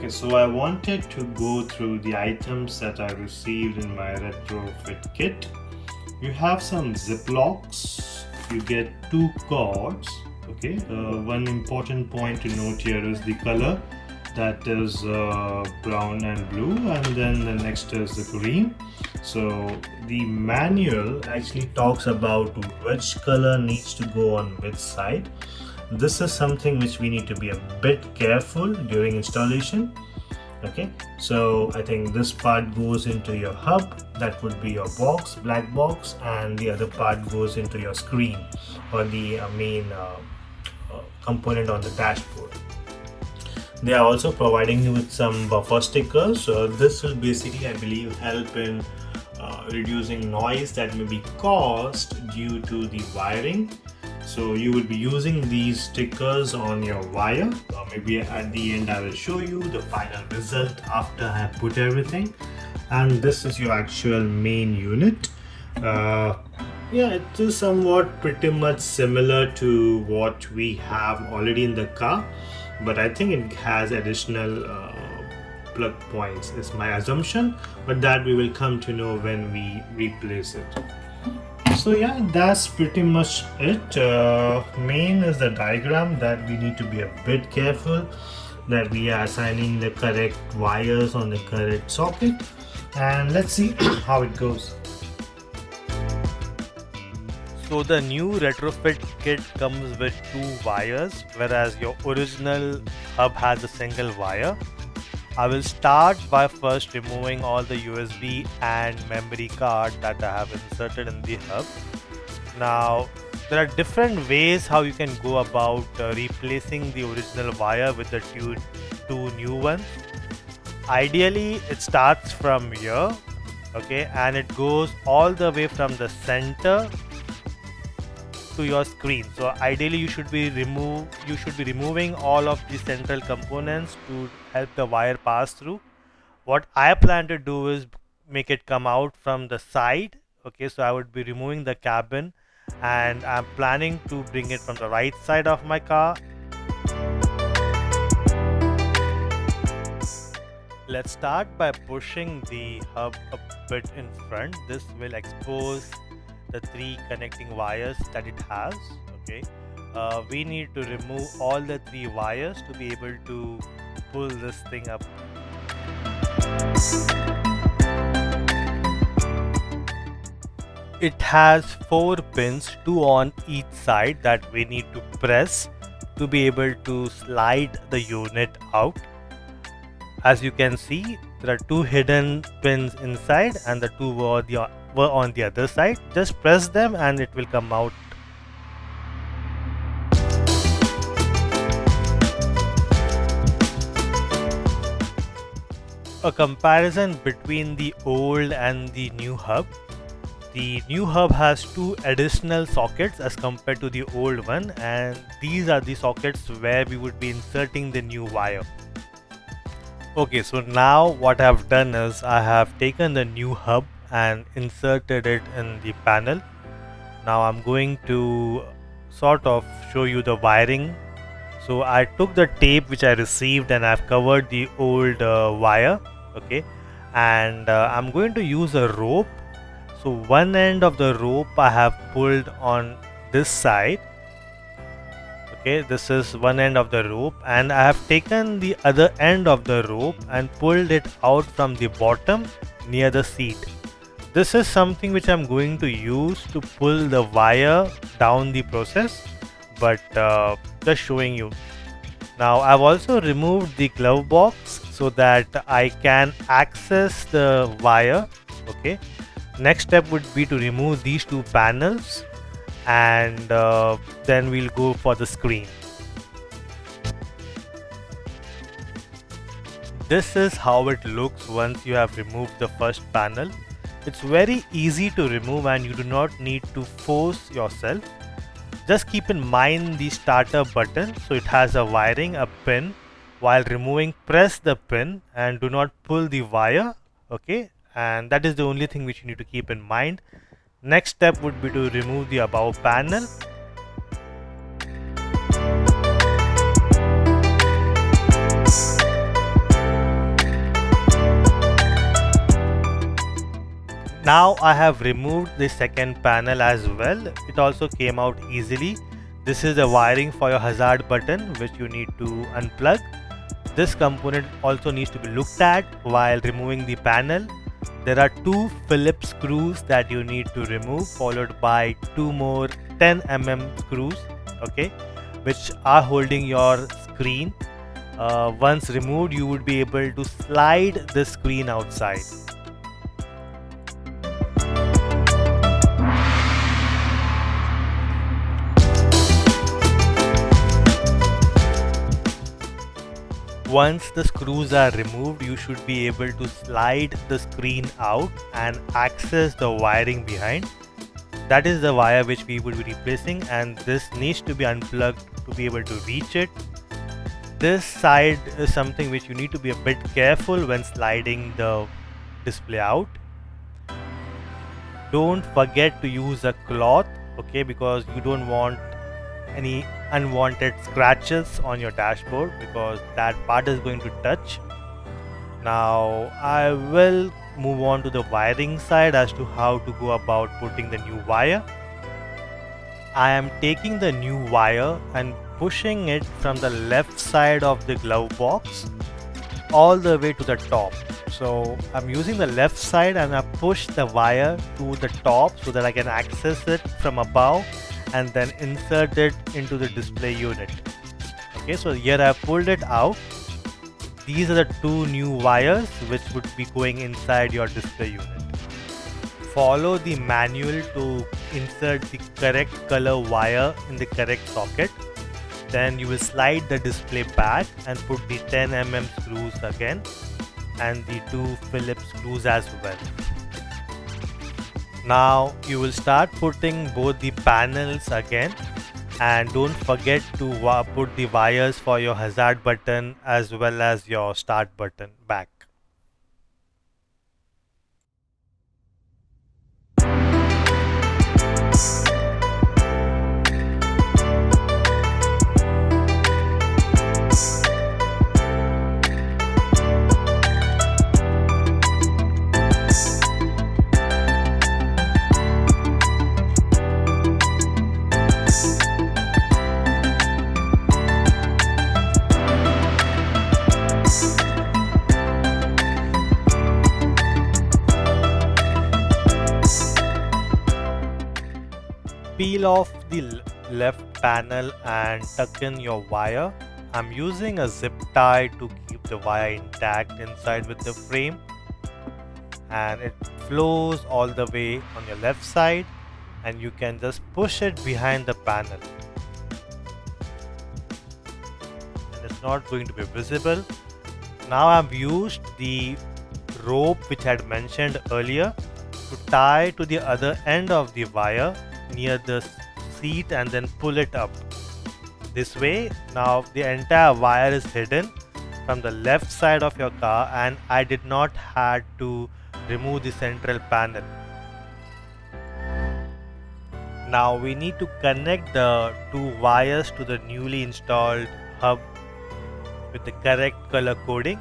Okay, so I wanted to go through the items that I received in my retrofit kit. You have some ziplocs, you get two cords. Okay, one important point to note here is the color, that is brown and blue, and then the next is the green. So the manual actually talks about which color needs to go on which side. This is something which we need to be a bit careful during installation. Okay, so I think this part goes into your hub, that would be your box, black box, and the other part goes into your screen, or the main component on the dashboard. They are also providing you with some buffer stickers. So this will basically, I believe, help in reducing noise that may be caused due to the wiring. So you will be using these stickers on your wire. Maybe at the end I will show you the final result after I have put everything. And this is your actual main unit. Yeah, it is somewhat pretty much similar to what we have already in the car, but I think it has additional plug points is my assumption, but that we will come to know when we replace it. So yeah, that's pretty much it. Main is the diagram that we need to be a bit careful that we are assigning the correct wires on the correct socket, and let's see how it goes. So the new retrofit kit comes with two wires, whereas your original hub has a single wire. I will start by first removing all the USB and memory card that I have inserted in the hub. Now, there are different ways how you can go about replacing the original wire with the two new ones. Ideally, it starts from here, okay, and it goes all the way from the center to your screen. So ideally you should be removing all of the central components to help the wire pass through. What I plan to do is make it come out from the side. Okay, so I would be removing the cabin, and I'm planning to bring it from the right side of my car. Let's start by pushing the hub a bit in front. This will expose the three connecting wires that it has. Okay, we need to remove all the three wires to be able to pull this thing up. It has 4 pins, 2 on each side, that we need to press to be able to slide the unit out. As you can see, there are 2 hidden pins inside and the 2 were on the other side. Just press them and it will come out. A comparison between the old and the new hub. The new hub has 2 additional sockets as compared to the old one, and these are the sockets where we would be inserting the new wire. Okay, so now what I have done is I have taken the new hub and inserted it in the panel. Now I'm going to sort of show you the wiring. So I took the tape which I received and I've covered the old wire. Okay, and I'm going to use a rope. So one end of the rope I have pulled on this side. Okay, this is one end of the rope, and I have taken the other end of the rope and pulled it out from the bottom near the seat. This is something which I'm going to use to pull the wire down the process, but just showing you. Now I've also removed the glove box so that I can access the wire. Okay, next step would be to remove these 2 panels, and then we'll go for the screen. This is how it looks once you have removed the first panel. It's very easy to remove and you do not need to force yourself. Just keep in mind the starter button, so it has a wiring, a pin. While removing, press the pin and do not pull the wire. Okay, and that is the only thing which you need to keep in mind. Next step would be to remove the above panel. Now I have removed the second panel as well. It also came out easily. This is the wiring for your hazard button, which you need to unplug. This component also needs to be looked at while removing the panel. There are two Phillips screws that you need to remove, followed by two more 10 mm screws, okay, which are holding your screen. Once removed, you would be able to slide the screen outside. Once the screws are removed, you should be able to slide the screen out and access the wiring behind. That is the wire which we would be replacing, and this needs to be unplugged to be able to reach it. This side is something which you need to be a bit careful when sliding the display out. Don't forget to use a cloth, okay, because you don't want any unwanted scratches on your dashboard, because that part is going to touch. Now I will move on to the wiring side as to how to go about putting the new wire. I am taking the new wire and pushing it from the left side of the glove box all the way to the top. So I'm using the left side and I push the wire to the top so that I can access it from above and then insert it into the display unit. Okay, so here I pulled it out. These are the two new wires which would be going inside your display unit. Follow the manual to insert the correct color wire in the correct socket. Then you will slide the display back and put the 10 mm screws again and the two Phillips screws as well. Now you will start putting both the panels again, and don't forget to put the wires for your hazard button as well as your start button back. Peel off the left panel and tuck in your wire. I'm using a zip tie to keep the wire intact inside with the frame, and it flows all the way on your left side, and you can just push it behind the panel and it's not going to be visible. Now I've used the rope which I had mentioned earlier to tie to the other end of the wire near the seat and then pull it up. This way, now the entire wire is hidden from the left side of your car, and I did not had to remove the central panel. Now we need to connect the two wires to the newly installed hub with the correct color coding.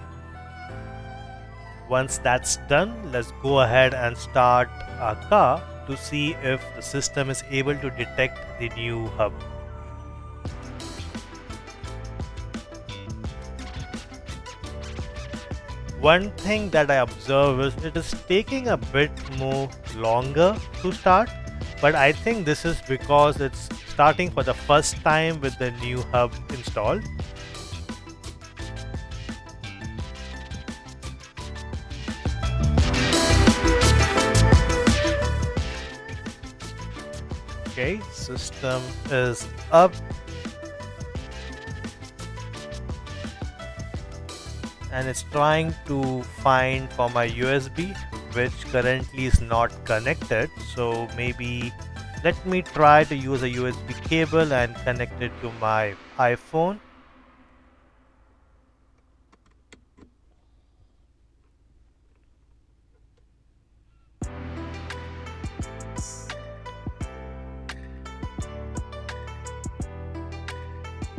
Once that's done, let's go ahead and start our car to see if the system is able to detect the new hub. One thing that I observe is it is taking a bit more longer to start, but I think this is because it's starting for the first time with the new hub installed. Okay, system is up. And it's trying to find for my USB, which currently is not connected. So maybe let me try to use a USB cable and connect it to my iPhone.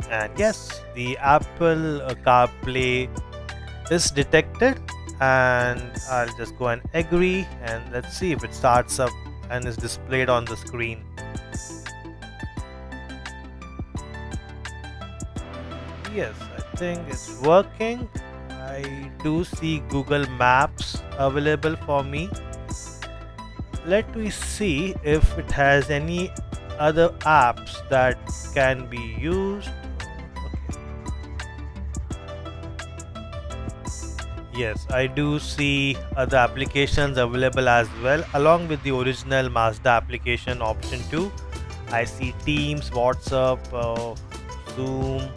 And yes, the Apple CarPlay is detected, and I'll just go and agree, and let's see if it starts up and is displayed on the screen. Yes, I think it's working. I do see Google Maps available for me. Let me see if it has any other apps that can be used. Yes, I do see other applications available as well, along with the original Mazda application option too. I see Teams, WhatsApp, Zoom,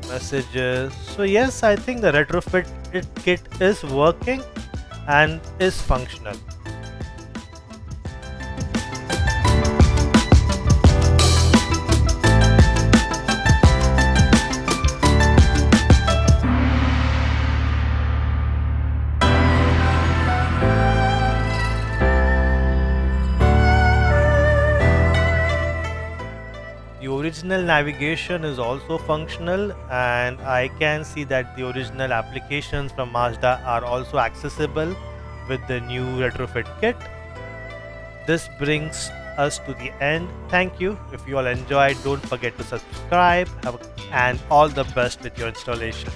messages. So yes, I think the retrofit kit is working and is functional. The original navigation is also functional, and I can see that the original applications from Mazda are also accessible with the new retrofit kit. This brings us to the end. Thank you. If you all enjoyed, don't forget to subscribe. And all the best with your installation.